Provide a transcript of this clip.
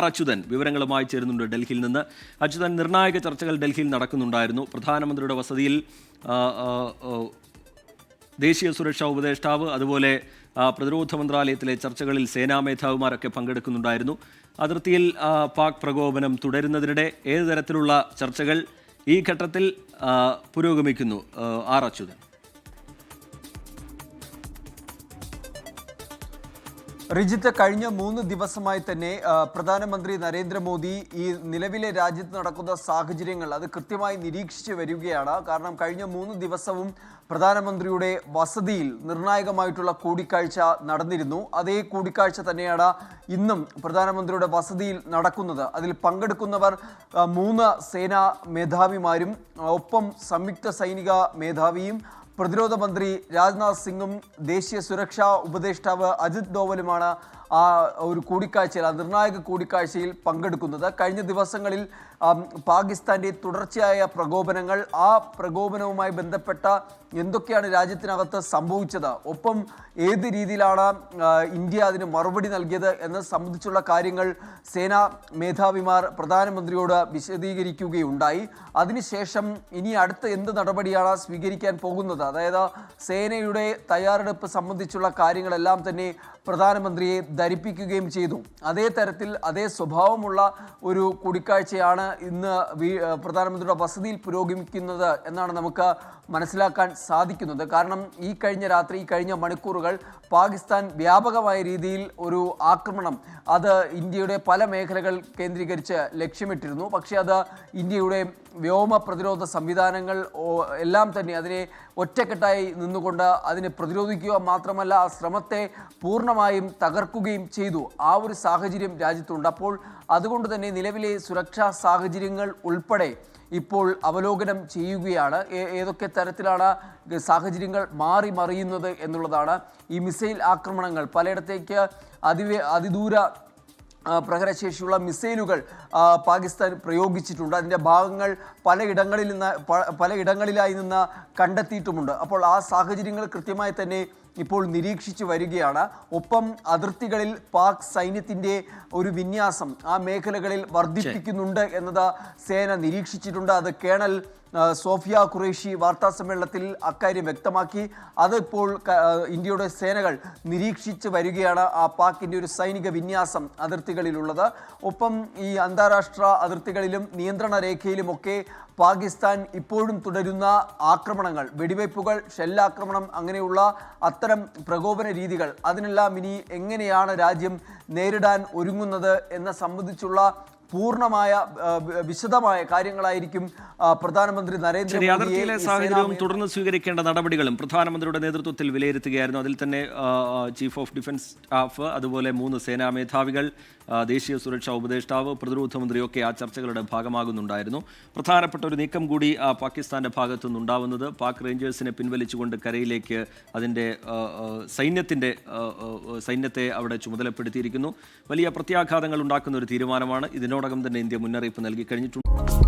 അച്യുതൻ വിവരങ്ങളുമായി ചേരുന്നുണ്ട് ഡൽഹിയിൽ നിന്ന്. അച്യുതൻ, നിർണായക ചർച്ചകൾ ഡൽഹിയിൽ നടക്കുന്നുണ്ടായിരുന്നു. പ്രധാനമന്ത്രിയുടെ വസതിയിൽ ദേശീയ സുരക്ഷാ ഉപദേഷ്ടാവ് അതുപോലെ പ്രതിരോധ മന്ത്രാലയത്തിലെ ചർച്ചകളിൽ സേനാ മേധാവിമാരൊക്കെ പങ്കെടുക്കുന്നുണ്ടായിരുന്നു. അതിർത്തിയിൽ പാക് പ്രകോപനം തുടരുന്നതിനിടെ ഏത് തരത്തിലുള്ള ചർച്ചകൾ ഈ ഘട്ടത്തിൽ പുരോഗമിക്കുന്നു? അച്യുതൻ. റിജിത്ത്, കഴിഞ്ഞ 3 ദിവസമായി തന്നെ പ്രധാനമന്ത്രി നരേന്ദ്രമോദി ഈ നിലവിലെ രാജ്യത്ത് നടക്കുന്ന സാഹചര്യങ്ങൾ അത് കൃത്യമായി നിരീക്ഷിച്ച് വരികയാണ്. കാരണം കഴിഞ്ഞ 3 ദിവസവും പ്രധാനമന്ത്രിയുടെ വസതിയിൽ നിർണായകമായിട്ടുള്ള കൂടിക്കാഴ്ച നടന്നിരുന്നു. അതേ കൂടിക്കാഴ്ച തന്നെയാണ് ഇന്നും പ്രധാനമന്ത്രിയുടെ വസതിയിൽ നടക്കുന്നത്. അതിൽ പങ്കെടുക്കുന്നവർ 3 സേനാ മേധാവിമാരും ഒപ്പം സംയുക്ത സൈനിക മേധാവിയും പ്രതിരോധ മന്ത്രി രാജ്നാഥ് സിംഗും ദേശീയ സുരക്ഷാ ഉപദേഷ്ടാവ് അജിത് ഡോവലുമാണ് ആ ഒരു കൂടിക്കാഴ്ചയിൽ, ആ നിർണായക കൂടിക്കാഴ്ചയിൽ പങ്കെടുക്കുന്നത്. കഴിഞ്ഞ ദിവസങ്ങളിൽ പാകിസ്ഥാൻ്റെ തുടർച്ചയായ പ്രകോപനങ്ങൾ, ആ പ്രകോപനവുമായി ബന്ധപ്പെട്ട എന്തൊക്കെയാണ് രാജ്യത്തിനകത്ത് സംഭവിച്ചത്, ഒപ്പം ഏത് രീതിയിലാണ് ഇന്ത്യ അതിന് മറുപടി നൽകിയത് എന്നത് സംബന്ധിച്ചുള്ള കാര്യങ്ങൾ സേനാ മേധാവിമാർ പ്രധാനമന്ത്രിയോട് വിശദീകരിക്കുകയുണ്ടായി. അതിനുശേഷം ഇനി അടുത്ത എന്ത് നടപടിയാണ് സ്വീകരിക്കാൻ പോകുന്നത്, അതായത് സേനയുടെ തയ്യാറെടുപ്പ് സംബന്ധിച്ചുള്ള കാര്യങ്ങളെല്ലാം തന്നെ പ്രധാനമന്ത്രിയെ ധരിപ്പിക്കുകയും ചെയ്തു. അതേ തരത്തിൽ അതേ സ്വഭാവമുള്ള ഒരു കൂടിക്കാഴ്ചയാണ് ഇന്ന് പ്രധാനമന്ത്രിയുടെ വസതിയിൽ പുരോഗമിക്കുന്നത് എന്നാണ് നമുക്ക് മനസ്സിലാക്കാൻ സാധിക്കുന്നത്. കാരണം ഈ കഴിഞ്ഞ രാത്രി, ഈ കഴിഞ്ഞ മണിക്കൂറുകൾ പാകിസ്ഥാൻ വ്യാപകമായ രീതിയിൽ ഒരു ആക്രമണം അത് ഇന്ത്യയുടെ പല മേഖലകൾ കേന്ദ്രീകരിച്ച് ലക്ഷ്യമിട്ടിരുന്നു. പക്ഷേ അത് ഇന്ത്യയുടെ വ്യോമ പ്രതിരോധ സംവിധാനങ്ങൾ എല്ലാം തന്നെ അതിനെ ഒറ്റക്കെട്ടായി നിന്നുകൊണ്ട് അതിനെ പ്രതിരോധിക്കുക മാത്രമല്ല ആ ശ്രമത്തെ പൂർണ്ണമായും തകർക്കുകയും ചെയ്തു. ആ ഒരു സാഹചര്യം രാജ്യത്തുണ്ട്. അപ്പോൾ അതുകൊണ്ട് തന്നെ നിലവിലെ സുരക്ഷാ സാഹചര്യങ്ങൾ ഉൾപ്പെടെ ഇപ്പോൾ അവലോകനം ചെയ്യുകയാണ്. ഏതൊക്കെ തരത്തിലാണ് സാഹചര്യങ്ങൾ മാറി മറിയുന്നത് എന്നുള്ളതാണ്. ഈ മിസൈൽ ആക്രമണങ്ങൾ പലയിടത്തേക്ക് അതിദൂര പ്രഹരശേഷിയുള്ള മിസൈലുകൾ പാകിസ്ഥാൻ പ്രയോഗിച്ചിട്ടുണ്ട്. അതിൻ്റെ ഭാഗങ്ങൾ പലയിടങ്ങളിലായി നിന്ന് കണ്ടെത്തിയിട്ടുമുണ്ട്. അപ്പോൾ ആ സാഹചര്യങ്ങൾ കൃത്യമായി തന്നെ ഇപ്പോൾ നിരീക്ഷിച്ചു വരികയാണ്. ഒപ്പം അതിർത്തികളിൽ പാക് സൈന്യത്തിൻ്റെ ഒരു വിന്യാസം ആ മേഖലകളിൽ വർദ്ധിപ്പിക്കുന്നുണ്ട് എന്നത് സേന നിരീക്ഷിച്ചിട്ടുണ്ട്. അത് കേണൽ സോഫിയ ഖുറേഷി വാർത്താ സമ്മേളനത്തിൽ അക്കാര്യം വ്യക്തമാക്കി. അതിപ്പോൾ ഇന്ത്യയുടെ സേനകൾ നിരീക്ഷിച്ച് വരികയാണ് ആ പാക്കിൻ്റെ ഒരു സൈനിക വിന്യാസം അതിർത്തികളിലുള്ളത്. ഒപ്പം ഈ അന്താരാഷ്ട്ര അതിർത്തികളിലും നിയന്ത്രണ രേഖയിലുമൊക്കെ പാകിസ്ഥാൻ ഇപ്പോഴും തുടരുന്ന ആക്രമണങ്ങൾ, വെടിവയ്പ്പുകൾ, ഷെല്ലാക്രമണം, അങ്ങനെയുള്ള അത്തരം പ്രകോപന രീതികൾ, അതിനെല്ലാം ഇനി എങ്ങനെയാണ് രാജ്യം നേരിടാൻ ഒരുങ്ങുന്നത് എന്ന സംബന്ധിച്ചുള്ള പൂർണ്ണമായ വിശദമായ കാര്യങ്ങളായിരിക്കും പ്രധാനമന്ത്രി നരേന്ദ്രമോദി അതിർത്തിയിലെ സാഹചര്യവും തുടർന്ന് സ്വീകരിക്കേണ്ട നടപടികളും പ്രധാനമന്ത്രിയുടെ നേതൃത്വത്തിൽ വിലയിരുത്തുകയായിരുന്നു. അതിൽ തന്നെ ചീഫ് ഓഫ് ഡിഫൻസ് സ്റ്റാഫ്, അതുപോലെ 3 സേനാ മേധാവികൾ, ദേശീയ സുരക്ഷാ ഉപദേഷ്ടാവ്, പ്രതിരോധ മന്ത്രിയൊക്കെ ആ ചർച്ചകളുടെ ഭാഗമാകുന്നുണ്ടായിരുന്നു. പ്രധാനപ്പെട്ട ഒരു നീക്കം കൂടി പാകിസ്ഥാന്റെ ഭാഗത്തു നിന്നുണ്ടാവുന്നത്, പാക് റേഞ്ചേഴ്സിനെ പിൻവലിച്ചുകൊണ്ട് കരയിലേക്ക് അതിൻ്റെ സൈന്യത്തെ അവിടെ ചുമതലപ്പെടുത്തിയിരിക്കുന്നു. വലിയ പ്രത്യാഘാതങ്ങൾ ഉണ്ടാക്കുന്ന ഒരു തീരുമാനമാണ്. ഇതിനോടകം തന്നെ ഇന്ത്യ മുന്നറിയിപ്പ് നൽകി കഴിഞ്ഞിട്ടുണ്ട്.